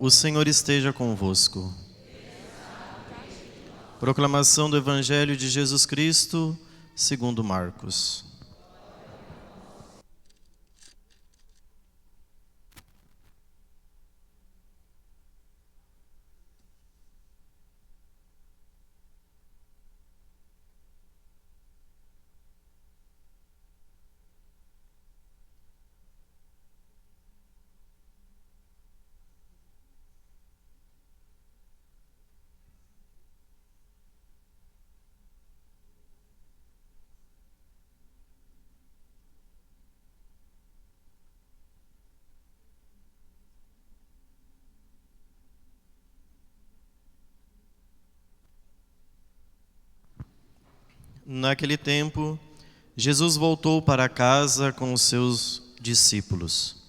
O Senhor esteja convosco. Proclamação do Evangelho de Jesus Cristo, segundo Marcos. Naquele tempo, Jesus voltou para casa com os seus discípulos.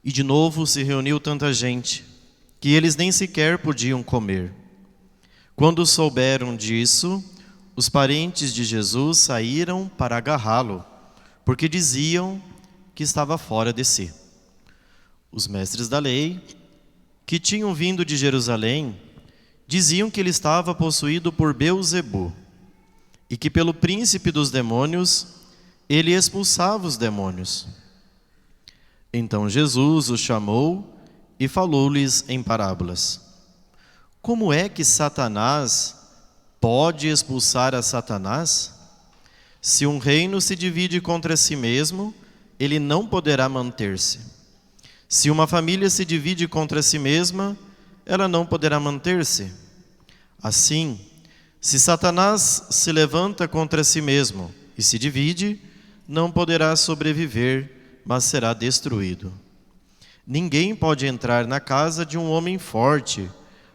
E de novo se reuniu tanta gente, que eles nem sequer podiam comer. Quando souberam disso, os parentes de Jesus saíram para agarrá-lo, porque diziam que estava fora de si. Os mestres da lei, que tinham vindo de Jerusalém, diziam que ele estava possuído por Beelzebu, e que pelo príncipe dos demônios ele expulsava os demônios. Então Jesus os chamou e falou-lhes em parábolas. Como é que Satanás pode expulsar a Satanás? Se um reino se divide contra si mesmo, ele não poderá manter-se. Se uma família se divide contra si mesma, ela não poderá manter-se. Assim, se Satanás se levanta contra si mesmo e se divide, não poderá sobreviver, mas será destruído. Ninguém pode entrar na casa de um homem forte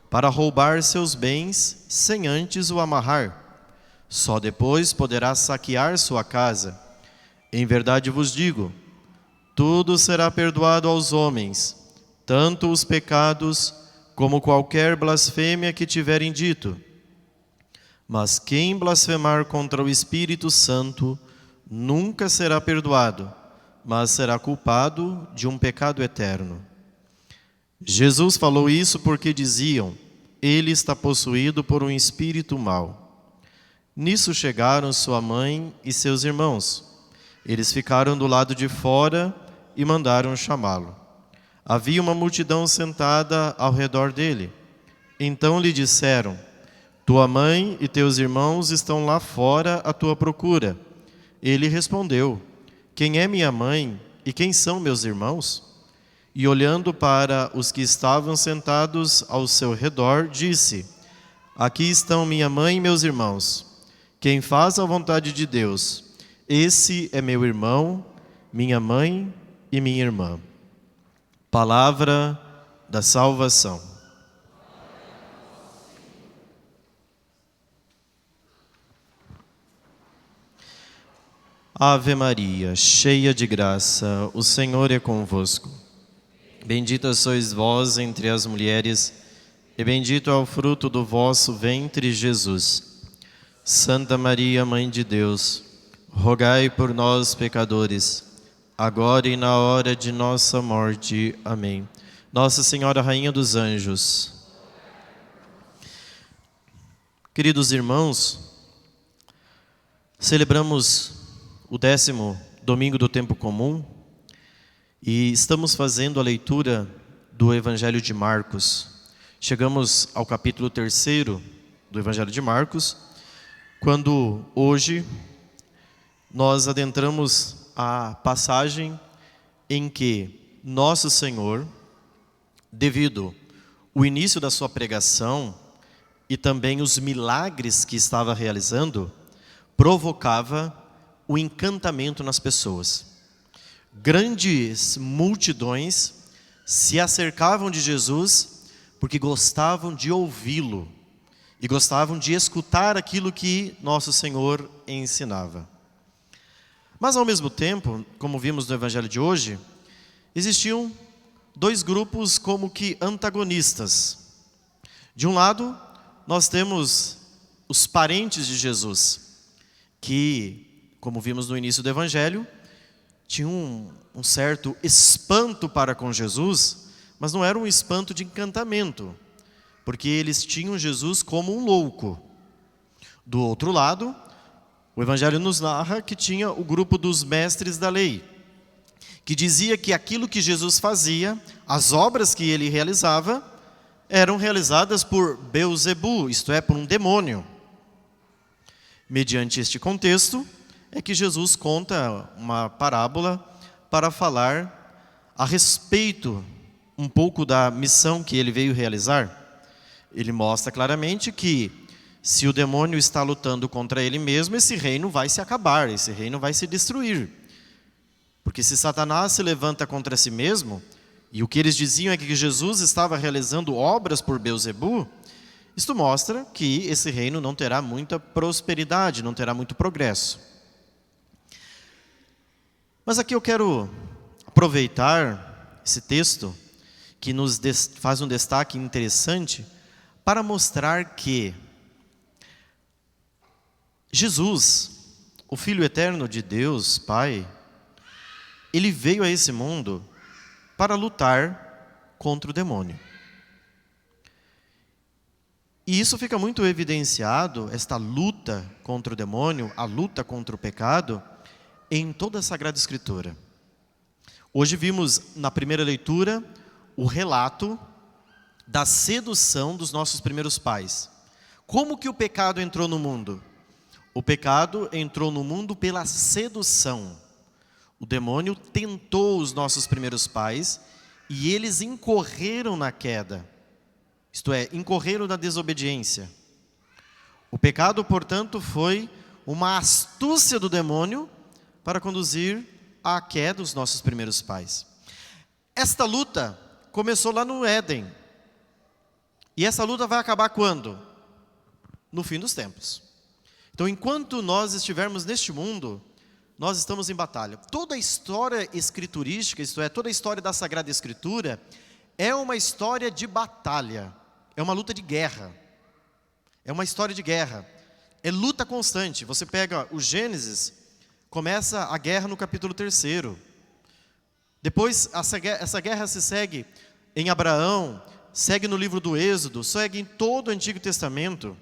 para roubar seus bens sem antes o amarrar. Só depois poderá saquear sua casa. Em verdade vos digo, tudo será perdoado aos homens, tanto os pecados como qualquer blasfêmia que tiverem dito. Mas quem blasfemar contra o Espírito Santo nunca será perdoado, mas será culpado de um pecado eterno. Jesus falou isso porque diziam, ele está possuído por um espírito mau. Nisso chegaram sua mãe e seus irmãos. Eles ficaram do lado de fora e mandaram chamá-lo. Havia uma multidão sentada ao redor dele. Então lhe disseram, tua mãe e teus irmãos estão lá fora à tua procura. Ele respondeu, quem é minha mãe e quem são meus irmãos? E olhando para os que estavam sentados ao seu redor, disse, aqui estão minha mãe e meus irmãos. Quem faz a vontade de Deus, esse é meu irmão, minha mãe e minha irmã. Palavra da salvação. Ave Maria, cheia de graça, o Senhor é convosco. Bendita sois vós entre as mulheres, e bendito é o fruto do vosso ventre, Jesus. Santa Maria, Mãe de Deus, rogai por nós, pecadores, agora e na hora de nossa morte. Amém. Nossa Senhora, Rainha dos Anjos. Queridos irmãos, celebramos o 10º domingo do tempo comum e estamos fazendo a leitura do Evangelho de Marcos. Chegamos ao capítulo 3º do Evangelho de Marcos, quando hoje nós adentramos a passagem em que Nosso Senhor, devido ao início da sua pregação e também os milagres que estava realizando, provocava o encantamento nas pessoas. Grandes multidões se acercavam de Jesus porque gostavam de ouvi-lo e gostavam de escutar aquilo que Nosso Senhor ensinava. Mas ao mesmo tempo, como vimos no Evangelho de hoje, existiam dois grupos como que antagonistas. De um lado, nós temos os parentes de Jesus, que, como vimos no início do Evangelho, tinham um certo espanto para com Jesus, mas não era um espanto de encantamento, porque eles tinham Jesus como um louco. Do outro lado, o Evangelho nos narra que tinha o grupo dos mestres da lei, que dizia que aquilo que Jesus fazia, as obras que ele realizava, eram realizadas por Beelzebu, isto é, por um demônio. Mediante este contexto, é que Jesus conta uma parábola para falar a respeito um pouco da missão que ele veio realizar. Ele mostra claramente que se o demônio está lutando contra ele mesmo, esse reino vai se acabar, esse reino vai se destruir. Porque se Satanás se levanta contra si mesmo, e o que eles diziam é que Jesus estava realizando obras por Beelzebu, isto mostra que esse reino não terá muita prosperidade, não terá muito progresso. Mas aqui eu quero aproveitar esse texto, que nos faz um destaque interessante, para mostrar que Jesus, o Filho eterno de Deus, Pai, ele veio a esse mundo para lutar contra o demônio. E isso fica muito evidenciado, esta luta contra o demônio, a luta contra o pecado, em toda a Sagrada Escritura. Hoje vimos na primeira leitura o relato da sedução dos nossos primeiros pais. Como que o pecado entrou no mundo? O pecado entrou no mundo pela sedução. O demônio tentou os nossos primeiros pais e eles incorreram na queda. Isto é, incorreram na desobediência. O pecado, portanto, foi uma astúcia do demônio para conduzir à queda dos nossos primeiros pais. Esta luta começou lá no Éden. E essa luta vai acabar quando? No fim dos tempos. Então, enquanto nós estivermos neste mundo, nós estamos em batalha. Toda a história escriturística, isto é, toda a história da Sagrada Escritura, é uma história de batalha. É uma luta de guerra. É uma história de guerra. É luta constante. Você pega o Gênesis, começa a guerra no capítulo 3º. Depois, essa guerra se segue em Abraão, segue no livro do Êxodo, segue em todo o Antigo Testamento.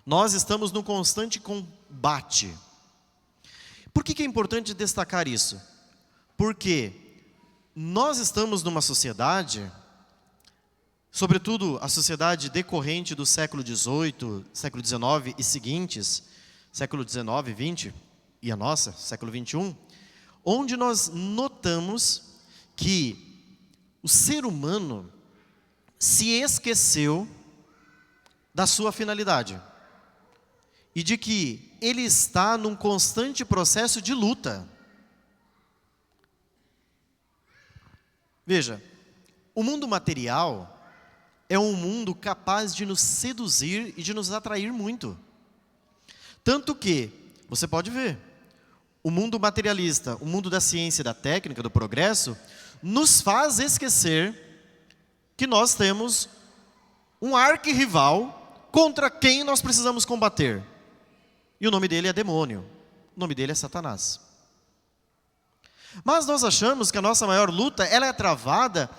Nós estamos num constante combate. Por que é importante destacar isso? Porque nós estamos numa sociedade, sobretudo a sociedade decorrente do século XVIII, século XIX e seguintes, século XIX, XX e a nossa, século XXI, onde nós notamos que o ser humano se esqueceu da sua finalidade e de que ele está num constante processo de luta. Veja, o mundo material é um mundo capaz de nos seduzir e de nos atrair muito. Tanto que, você pode ver, o mundo materialista, o mundo da ciência, da técnica, do progresso, nos faz esquecer que nós temos um arquirrival contra quem nós precisamos combater. E o nome dele é demônio, o nome dele é Satanás. Mas nós achamos que a nossa maior luta, ela é travada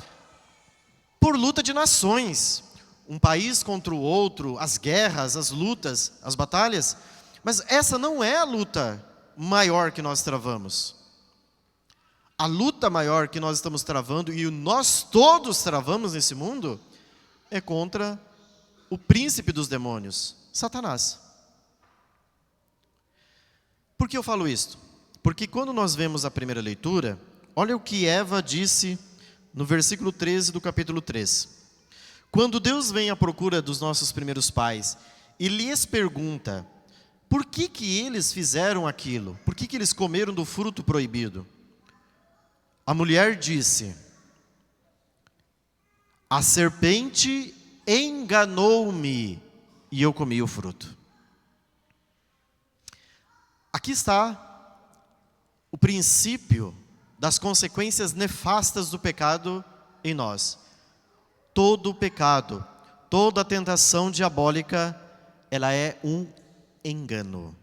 por luta de nações. Um país contra o outro, as guerras, as lutas, as batalhas. Mas essa não é a luta maior que nós travamos. A luta maior que nós estamos travando, e nós todos travamos nesse mundo, é contra o príncipe dos demônios, Satanás. Por que eu falo isto? Porque quando nós vemos a primeira leitura, olha o que Eva disse no versículo 13 do capítulo 3. Quando Deus vem à procura dos nossos primeiros pais e lhes pergunta, por que eles fizeram aquilo? Por que eles comeram do fruto proibido? A mulher disse, a serpente enganou-me e eu comi o fruto. Aqui está o princípio das consequências nefastas do pecado em nós. Todo pecado, toda tentação diabólica, ela é um engano.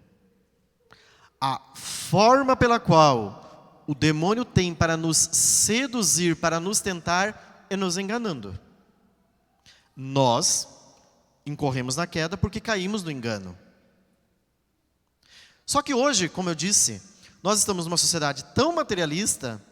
A forma pela qual o demônio tem para nos seduzir, para nos tentar, é nos enganando. Nós incorremos na queda porque caímos no engano. Só que hoje, como eu disse, nós estamos numa sociedade tão materialista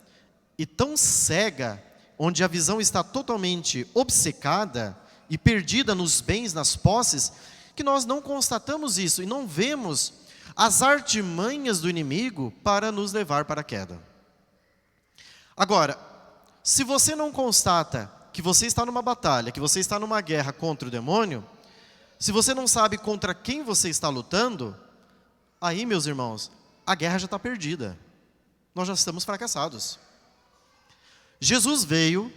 e tão cega, onde a visão está totalmente obcecada e perdida nos bens, nas posses, que nós não constatamos isso e não vemos as artimanhas do inimigo para nos levar para a queda. Agora, se você não constata que você está numa batalha, que você está numa guerra contra o demônio, se você não sabe contra quem você está lutando, aí, meus irmãos, a guerra já está perdida. Nós já estamos fracassados. Jesus veio,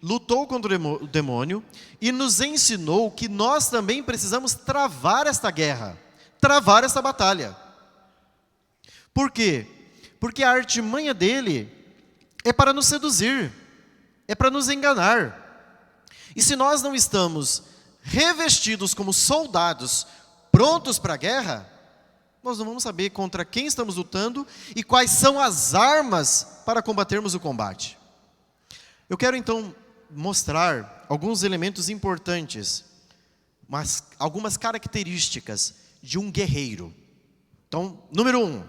lutou contra o demônio e nos ensinou que nós também precisamos travar esta guerra, travar esta batalha. Por quê? Porque a artimanha dele é para nos seduzir, é para nos enganar. E se nós não estamos revestidos como soldados, prontos para a guerra, nós não vamos saber contra quem estamos lutando e quais são as armas para combatermos o combate. Eu quero então mostrar alguns elementos importantes, mas algumas características de um guerreiro. Então, número 1,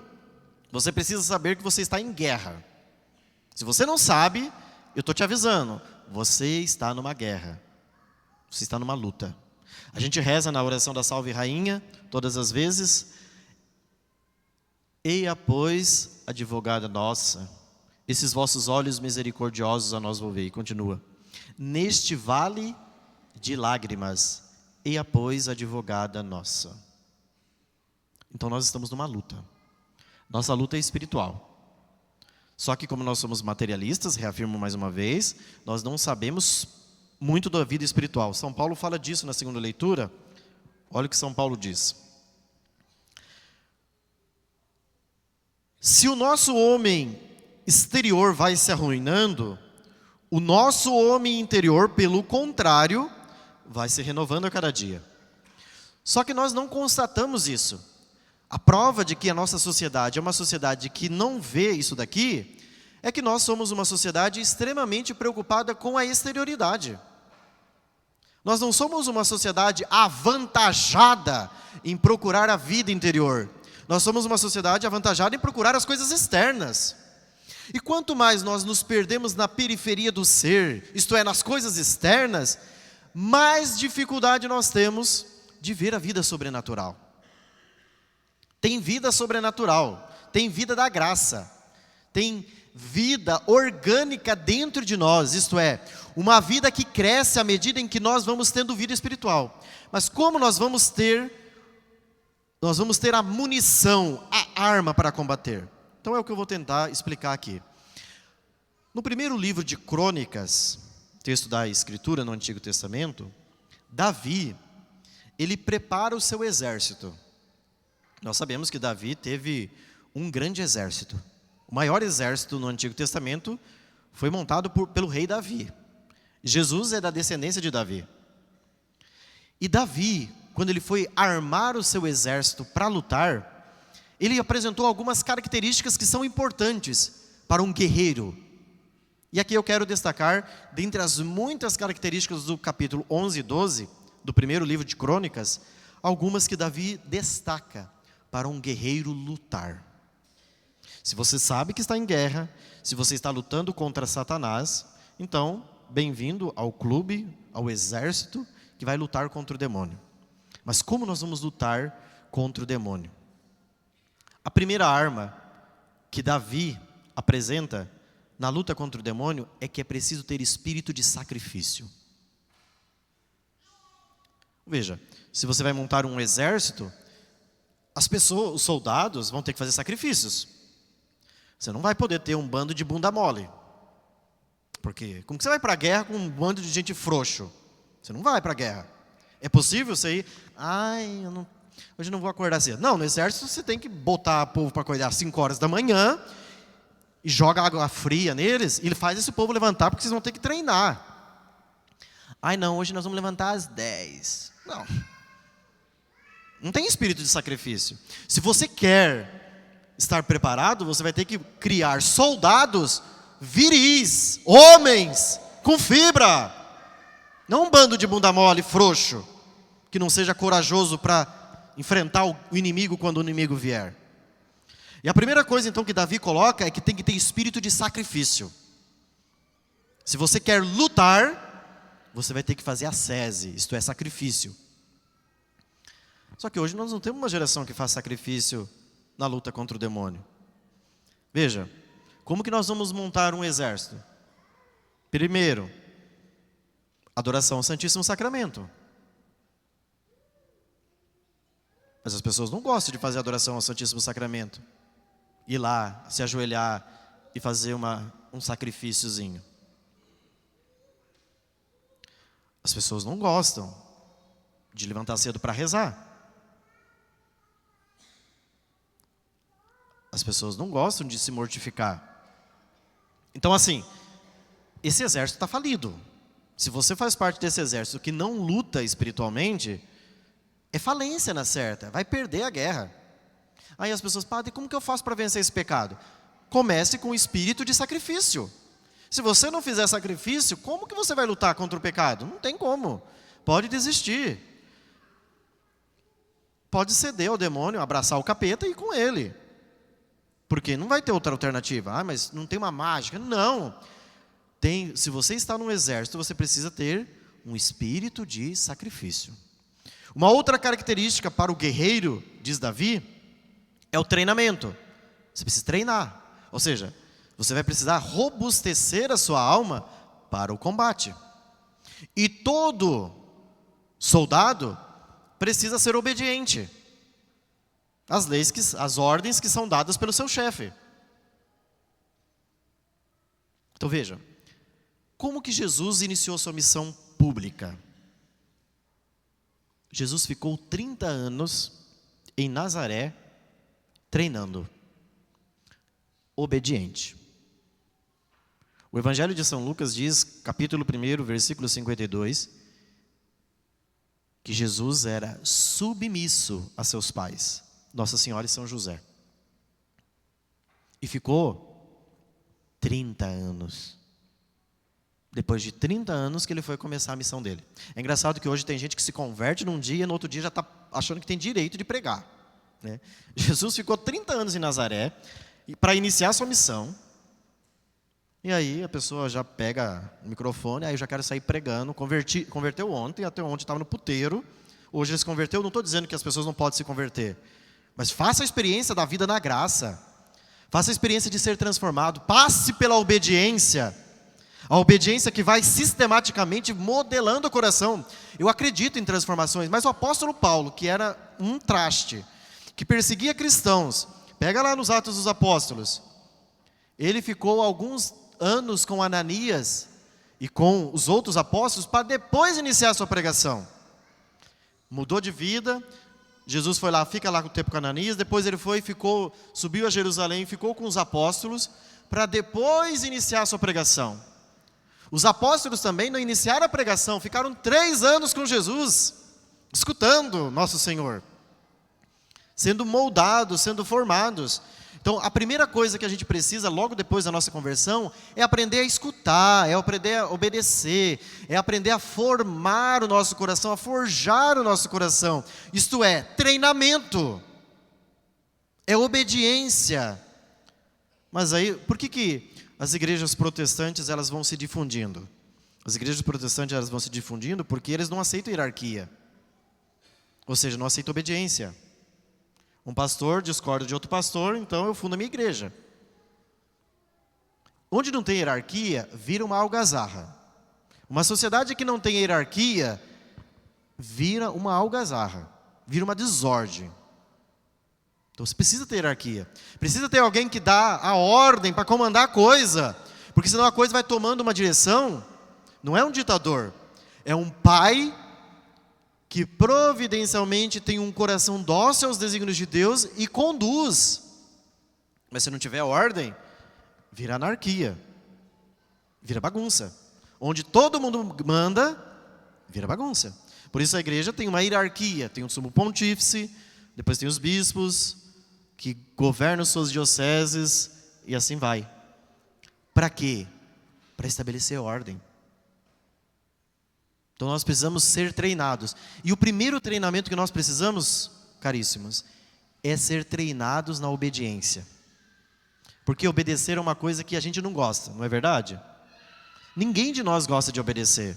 você precisa saber que você está em guerra. Se você não sabe, eu estou te avisando, você está numa guerra, você está numa luta. A gente reza na oração da Salve Rainha, todas as vezes. Eia, pois, advogada nossa, esses vossos olhos misericordiosos a nós volvei. Continua. Neste vale de lágrimas, eia, pois, advogada nossa. Então nós estamos numa luta. Nossa luta é espiritual. Só que como nós somos materialistas, reafirmo mais uma vez, nós não sabemos muito da vida espiritual. São Paulo fala disso na segunda leitura. Olha o que São Paulo diz. Se o nosso homem exterior vai se arruinando, o nosso homem interior, pelo contrário, vai se renovando a cada dia. Só que nós não constatamos isso. A prova de que a nossa sociedade é uma sociedade que não vê isso daqui, é que nós somos uma sociedade extremamente preocupada com a exterioridade. Nós não somos uma sociedade avantajada em procurar a vida interior. Nós somos uma sociedade avantajada em procurar as coisas externas. E quanto mais nós nos perdemos na periferia do ser, isto é, nas coisas externas, mais dificuldade nós temos de ver a vida sobrenatural. Tem vida sobrenatural, tem vida da graça, tem vida orgânica dentro de nós, isto é, uma vida que cresce à medida em que nós vamos tendo vida espiritual. Mas como nós vamos ter a munição, a arma para combater. Então é o que eu vou tentar explicar aqui. No primeiro livro de Crônicas, texto da Escritura no Antigo Testamento, Davi, ele prepara o seu exército. Nós sabemos que Davi teve um grande exército. O maior exército no Antigo Testamento foi montado pelo rei Davi. Jesus é da descendência de Davi. E Davi, quando ele foi armar o seu exército para lutar, ele apresentou algumas características que são importantes para um guerreiro. E aqui eu quero destacar, dentre as muitas características do capítulo 11 e 12, do primeiro livro de Crônicas, algumas que Davi destaca para um guerreiro lutar. Se você sabe que está em guerra, se você está lutando contra Satanás, então, bem-vindo ao clube, ao exército que vai lutar contra o demônio. Mas como nós vamos lutar contra o demônio? A primeira arma que Davi apresenta na luta contra o demônio é que é preciso ter espírito de sacrifício. Veja, se você vai montar um exército, as pessoas, os soldados vão ter que fazer sacrifícios. Você não vai poder ter um bando de bunda mole. Porque como que você vai para a guerra com um bando de gente frouxo? Você não vai para a guerra. É possível você ir, hoje não vou acordar cedo. Não, no exército você tem que botar o povo para acordar às 5 horas da manhã e joga água fria neles e faz esse povo levantar porque vocês vão ter que treinar. Não, hoje nós vamos levantar às 10. Não tem espírito de sacrifício. Se você quer estar preparado, você vai ter que criar soldados viris, homens, com fibra. Não um bando de bunda mole, frouxo, que não seja corajoso para enfrentar o inimigo quando o inimigo vier. E a primeira coisa então que Davi coloca é que tem que ter espírito de sacrifício. Se você quer lutar, você vai ter que fazer ascese, isto é, sacrifício. Só que hoje nós não temos uma geração que faz sacrifício na luta contra o demônio. Veja, como que nós vamos montar um exército? Primeiro, adoração ao Santíssimo Sacramento. Mas as pessoas não gostam de fazer adoração ao Santíssimo Sacramento. Ir lá, se ajoelhar e fazer um sacrifíciozinho. As pessoas não gostam de levantar cedo para rezar. As pessoas não gostam de se mortificar. Então assim, esse exército está falido. Se você faz parte desse exército que não luta espiritualmente, é falência na certa, vai perder a guerra. Aí as pessoas, padre, como que eu faço para vencer esse pecado? Comece com o espírito de sacrifício. Se você não fizer sacrifício, como que você vai lutar contra o pecado? Não tem como. Pode desistir. Pode ceder ao demônio, abraçar o capeta e ir com ele. Porque não vai ter outra alternativa. Ah, mas não tem uma mágica. Não. Se você está num exército, você precisa ter um espírito de sacrifício. Uma outra característica para o guerreiro, diz Davi, é o treinamento. Você precisa treinar. Ou seja, você vai precisar robustecer a sua alma para o combate. E todo soldado precisa ser obediente às ordens que são dadas pelo seu chefe. Então veja, como que Jesus iniciou sua missão pública? Jesus ficou 30 anos em Nazaré treinando, obediente. O Evangelho de São Lucas diz, capítulo 1, versículo 52, que Jesus era submisso a seus pais, Nossa Senhora e São José. E ficou 30 anos. Depois de 30 anos que ele foi começar a missão dele. É engraçado que hoje tem gente que se converte num dia e no outro dia já está achando que tem direito de pregar, né? Jesus ficou 30 anos em Nazaré para iniciar sua missão. E aí a pessoa já pega o microfone, aí eu já quero sair pregando. Converteu ontem, até ontem estava no puteiro. Hoje ele se converteu, não estou dizendo que as pessoas não podem se converter. Mas faça a experiência da vida na graça. Faça a experiência de ser transformado. Passe pela obediência. A obediência que vai sistematicamente modelando o coração. Eu acredito em transformações, mas o apóstolo Paulo, que era um traste, que perseguia cristãos, pega lá nos Atos dos Apóstolos, ele ficou alguns anos com Ananias e com os outros apóstolos para depois iniciar a sua pregação. Mudou de vida, Jesus foi lá, fica lá com o tempo com Ananias, depois ele subiu a Jerusalém, ficou com os apóstolos para depois iniciar a sua pregação. Os apóstolos também não iniciaram a pregação, ficaram 3 anos com Jesus, escutando nosso Senhor, sendo moldados, sendo formados. Então, a primeira coisa que a gente precisa, logo depois da nossa conversão, é aprender a escutar, é aprender a obedecer, é aprender a formar o nosso coração, a forjar o nosso coração. Isto é, treinamento, é obediência. Mas aí, por que as igrejas protestantes elas vão se difundindo? As igrejas protestantes elas vão se difundindo porque eles não aceitam hierarquia. Ou seja, não aceitam obediência. Um pastor discorda de outro pastor, então eu fundo a minha igreja. Onde não tem hierarquia, vira uma algazarra. Uma sociedade que não tem hierarquia, vira uma algazarra, vira uma desordem. Então você precisa ter hierarquia. Precisa ter alguém que dá a ordem para comandar a coisa. Porque senão a coisa vai tomando uma direção. Não é um ditador, é um pai que providencialmente tem um coração dócil aos desígnios de Deus e conduz. Mas se não tiver ordem, vira anarquia, vira bagunça. Onde todo mundo manda, vira bagunça. Por isso a igreja tem uma hierarquia, tem o sumo pontífice, depois tem os bispos, que governam suas dioceses, e assim vai. Para quê? Para estabelecer ordem. Então nós precisamos ser treinados. E o primeiro treinamento que nós precisamos, caríssimos, é ser treinados na obediência. Porque obedecer é uma coisa que a gente não gosta, não é verdade? Ninguém de nós gosta de obedecer.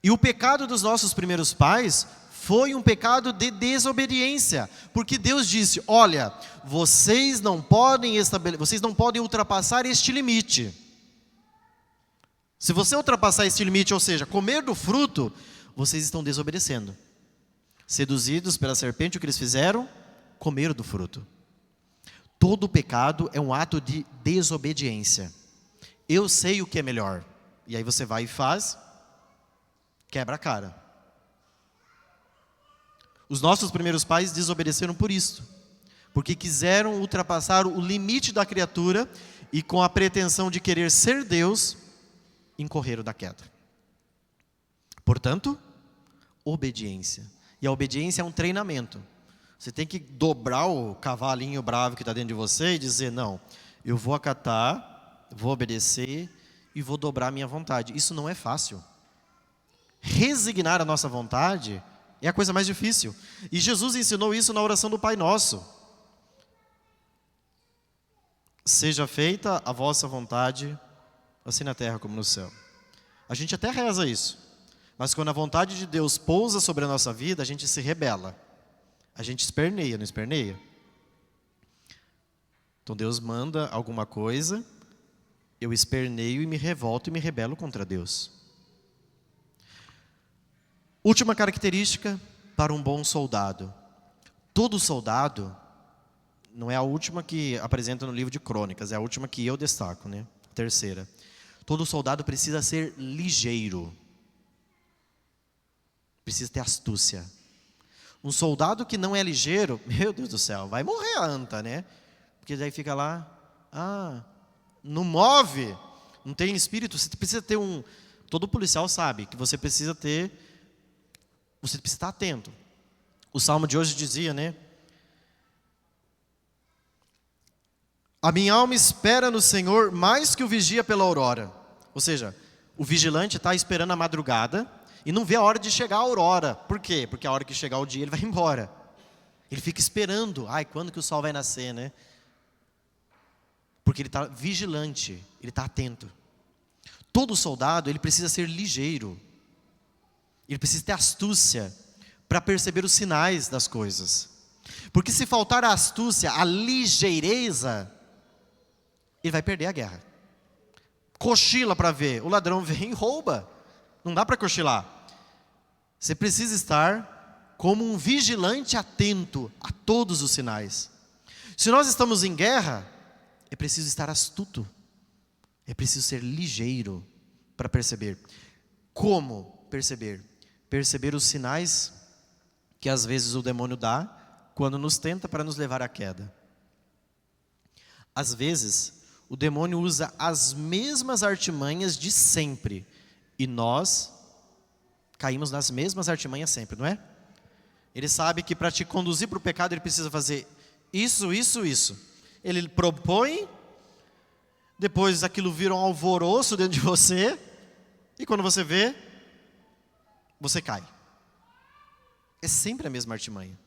E o pecado dos nossos primeiros pais foi um pecado de desobediência. Porque Deus disse, olha, vocês não podem ultrapassar este limite. Se você ultrapassar este limite, ou seja, comer do fruto, vocês estão desobedecendo. Seduzidos pela serpente, o que eles fizeram? Comeram do fruto. Todo pecado é um ato de desobediência. Eu sei o que é melhor. E aí você vai e faz, quebra a cara. Os nossos primeiros pais desobedeceram por isso. Porque quiseram ultrapassar o limite da criatura e com a pretensão de querer ser Deus, incorreram da queda. Portanto, obediência. E a obediência é um treinamento. Você tem que dobrar o cavalinho bravo que está dentro de você e dizer, não, eu vou acatar, vou obedecer e vou dobrar a minha vontade. Isso não é fácil. Resignar a nossa vontade é a coisa mais difícil. E Jesus ensinou isso na oração do Pai Nosso. Seja feita a vossa vontade, assim na terra como no céu. A gente até reza isso. Mas quando a vontade de Deus pousa sobre a nossa vida, a gente se rebela. A gente esperneia, não esperneia? Então Deus manda alguma coisa, eu esperneio e me revolto e me rebelo contra Deus. Última característica para um bom soldado. Todo soldado, não é a última que apresenta no livro de Crônicas, é a última que eu destaco, né? Terceira. Todo soldado precisa ser ligeiro. Precisa ter astúcia. Um soldado que não é ligeiro, meu Deus do céu, vai morrer a anta, né? Porque daí fica lá, não move, não tem espírito. Você precisa ter todo policial sabe que você precisa estar atento. O salmo de hoje dizia, né? A minha alma espera no Senhor mais que o vigia pela aurora. Ou seja, o vigilante está esperando a madrugada e não vê a hora de chegar a aurora. Por quê? Porque a hora que chegar o dia ele vai embora. Ele fica esperando. Quando que o sol vai nascer, né? Porque ele está vigilante, ele está atento. Todo soldado, ele precisa ser ligeiro. Ele precisa ter astúcia para perceber os sinais das coisas. Porque se faltar a astúcia, a ligeireza, ele vai perder a guerra. Cochila para ver, o ladrão vem e rouba. Não dá para cochilar. Você precisa estar como um vigilante atento a todos os sinais. Se nós estamos em guerra, é preciso estar astuto. É preciso ser ligeiro para perceber. Como perceber? Perceber os sinais que às vezes o demônio dá quando nos tenta para nos levar à queda. Às vezes, o demônio usa as mesmas artimanhas de sempre. E nós caímos nas mesmas artimanhas sempre, não é? Ele sabe que para te conduzir para o pecado, ele precisa fazer isso, isso, isso. Ele propõe, depois aquilo vira um alvoroço dentro de você, e quando você vê, você cai. É sempre a mesma artimanha.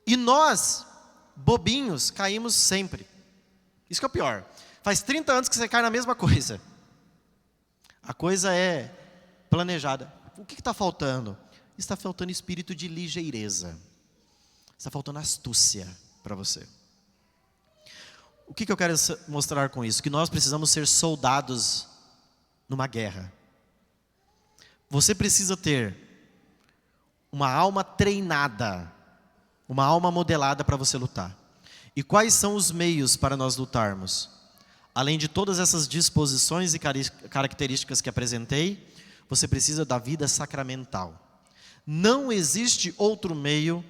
E nós, bobinhos, caímos sempre. Isso que é o pior. Faz 30 anos que você cai na mesma coisa. A coisa é planejada. O que está faltando? Está faltando espírito de ligeireza. Está faltando astúcia para você. O que eu quero mostrar com isso? Que nós precisamos ser soldados numa guerra. Você precisa ter uma alma treinada, uma alma modelada para você lutar. E quais são os meios para nós lutarmos? Além de todas essas disposições e características que apresentei, você precisa da vida sacramental. Não existe outro meio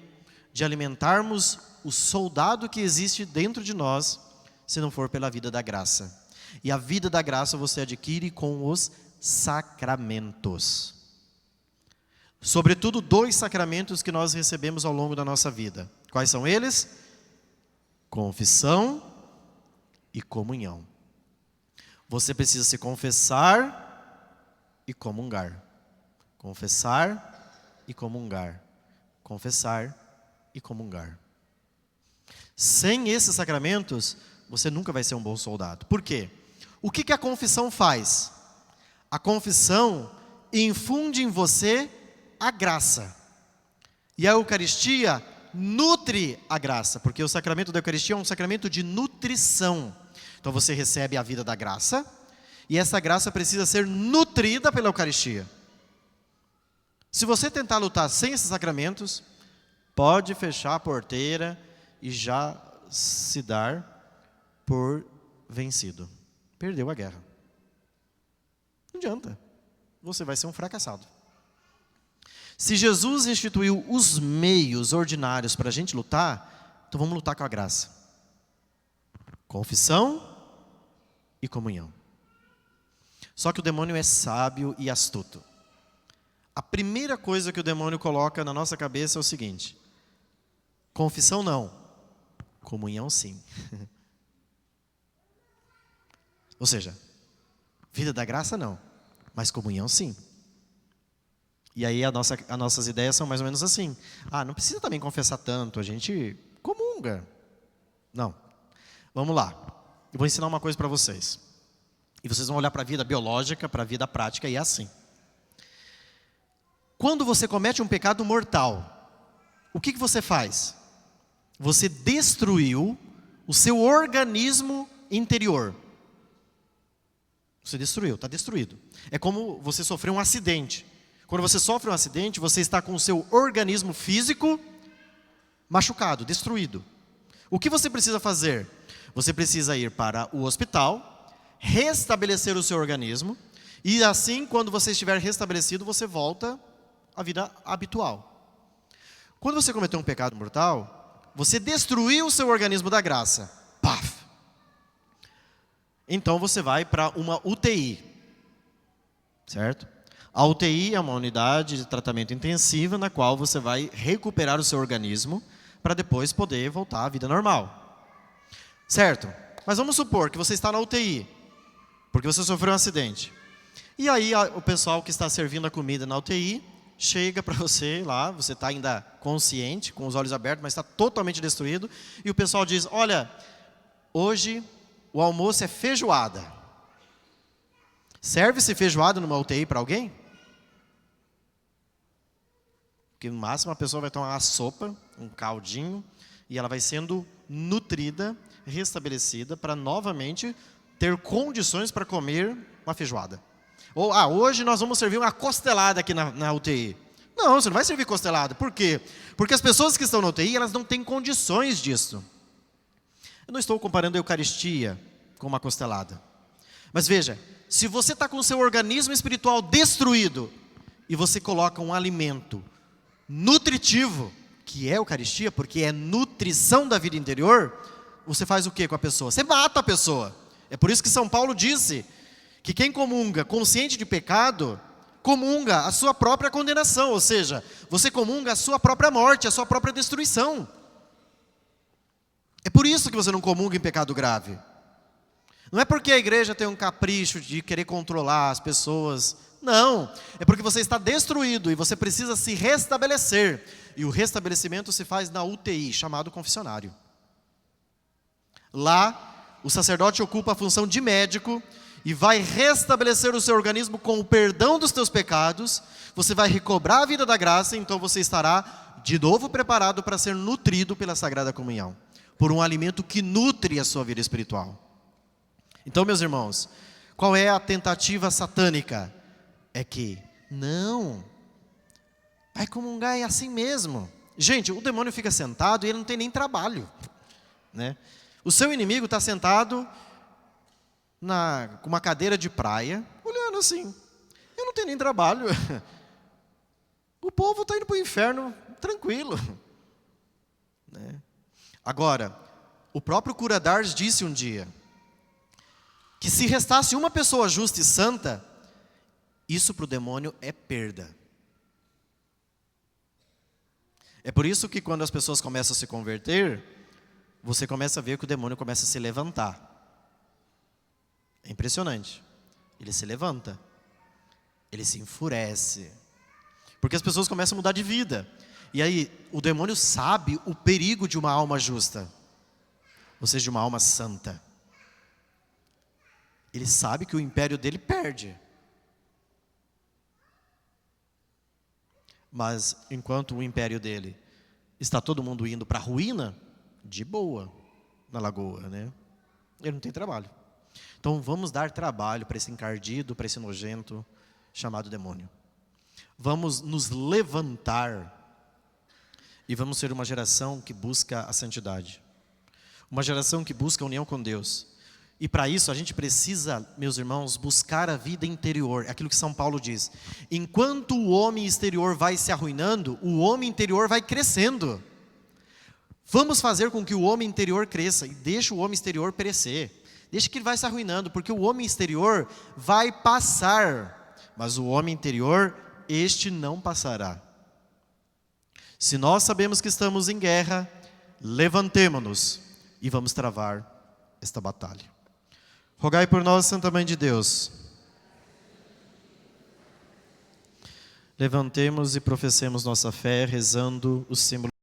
de alimentarmos o soldado que existe dentro de nós, se não for pela vida da graça. E a vida da graça você adquire com os sacramentos. Sobretudo 2 sacramentos que nós recebemos ao longo da nossa vida. Quais são eles? Confissão e comunhão. Você precisa se confessar e comungar. Confessar e comungar. Confessar e comungar. Sem esses sacramentos, você nunca vai ser um bom soldado. Por quê? O que a confissão faz? A confissão infunde em você a graça. E a Eucaristia nutre a graça, porque o sacramento da Eucaristia é um sacramento de nutrição. Então você recebe a vida da graça, e essa graça precisa ser nutrida pela Eucaristia. Se você tentar lutar sem esses sacramentos, pode fechar a porteira e já se dar por vencido. Perdeu a guerra. Não adianta. Você vai ser um fracassado. Se Jesus instituiu os meios ordinários para a gente lutar, então vamos lutar com a graça. Confissão e comunhão. Só que o demônio é sábio e astuto. A primeira coisa que o demônio coloca na nossa cabeça é o seguinte: confissão não, comunhão sim. Ou seja, vida da graça não, mas comunhão sim. E aí as nossas ideias são mais ou menos assim: não precisa também confessar tanto, a gente comunga. Não, vamos lá, eu vou ensinar uma coisa para vocês. E vocês vão olhar para a vida biológica, para a vida prática, e é assim. Quando você comete um pecado mortal, o que você faz? Você destruiu o seu organismo interior. Você destruiu, está destruído. É como você sofreu um acidente. Quando você sofre um acidente, você está com o seu organismo físico machucado, destruído. O que você precisa fazer? Você precisa ir para o hospital, restabelecer o seu organismo, e assim, quando você estiver restabelecido, você volta à vida habitual. Quando você cometeu um pecado mortal, você destruiu o seu organismo da graça. Paf! Então você vai para uma UTI, certo? A UTI é uma unidade de tratamento intensivo na qual você vai recuperar o seu organismo para depois poder voltar à vida normal. Certo? Mas vamos supor que você está na UTI, porque você sofreu um acidente. E aí o pessoal que está servindo a comida na UTI chega para você lá, você está ainda consciente, com os olhos abertos, mas está totalmente destruído, e o pessoal diz: olha, hoje o almoço é feijoada. Serve-se feijoada numa UTI para alguém? Porque no máximo a pessoa vai tomar uma sopa, um caldinho, e ela vai sendo nutrida, restabelecida, para novamente ter condições para comer uma feijoada. Ou, hoje nós vamos servir uma costelada aqui na UTI. Não, você não vai servir costelada. Por quê? Porque as pessoas que estão na UTI, elas não têm condições disso. Eu não estou comparando a Eucaristia com uma costelada. Mas veja, se você está com o seu organismo espiritual destruído, e você coloca um alimento nutritivo, que é a Eucaristia, porque é nutrição da vida interior, você faz o que com a pessoa? Você mata a pessoa. É por isso que São Paulo disse que quem comunga consciente de pecado, comunga a sua própria condenação, ou seja, você comunga a sua própria morte, a sua própria destruição. É por isso que você não comunga em pecado grave. Não é porque a igreja tem um capricho de querer controlar as pessoas. Não, é porque você está destruído e você precisa se restabelecer. E o restabelecimento se faz na UTI, chamado confessionário. Lá, o sacerdote ocupa a função de médico e vai restabelecer o seu organismo com o perdão dos teus pecados. Você vai recobrar a vida da graça, então você estará de novo preparado para ser nutrido pela Sagrada Comunhão, por um alimento que nutre a sua vida espiritual. Então, meus irmãos, qual é a tentativa satânica? É que, não, vai comungar é assim mesmo. Gente, o demônio fica sentado e ele não tem nem trabalho, né? O seu inimigo está sentado com uma cadeira de praia, olhando assim. Eu não tenho nem trabalho. O povo está indo para o inferno tranquilo, né? Agora, o próprio cura d'Ars disse um dia que se restasse uma pessoa justa e santa, isso para o demônio é perda. É por isso que quando as pessoas começam a se converter, você começa a ver que o demônio começa a se levantar. É impressionante. Ele se levanta. Ele se enfurece. Porque as pessoas começam a mudar de vida. E aí, o demônio sabe o perigo de uma alma justa. Ou seja, de uma alma santa. Ele sabe que o império dele perde. Mas enquanto o império dele está todo mundo indo para a ruína, de boa, na lagoa, né? Ele não tem trabalho. Então vamos dar trabalho para esse encardido, para esse nojento chamado demônio. Vamos nos levantar e vamos ser uma geração que busca a santidade. Uma geração que busca a união com Deus. E para isso a gente precisa, meus irmãos, buscar a vida interior. Aquilo que São Paulo diz. Enquanto o homem exterior vai se arruinando, o homem interior vai crescendo. Vamos fazer com que o homem interior cresça e deixe o homem exterior perecer. Deixa que ele vai se arruinando, porque o homem exterior vai passar, mas o homem interior, este não passará. Se nós sabemos que estamos em guerra, levantemo-nos e vamos travar esta batalha. Rogai por nós, Santa Mãe de Deus. Levantemos e professemos nossa fé, rezando o símbolo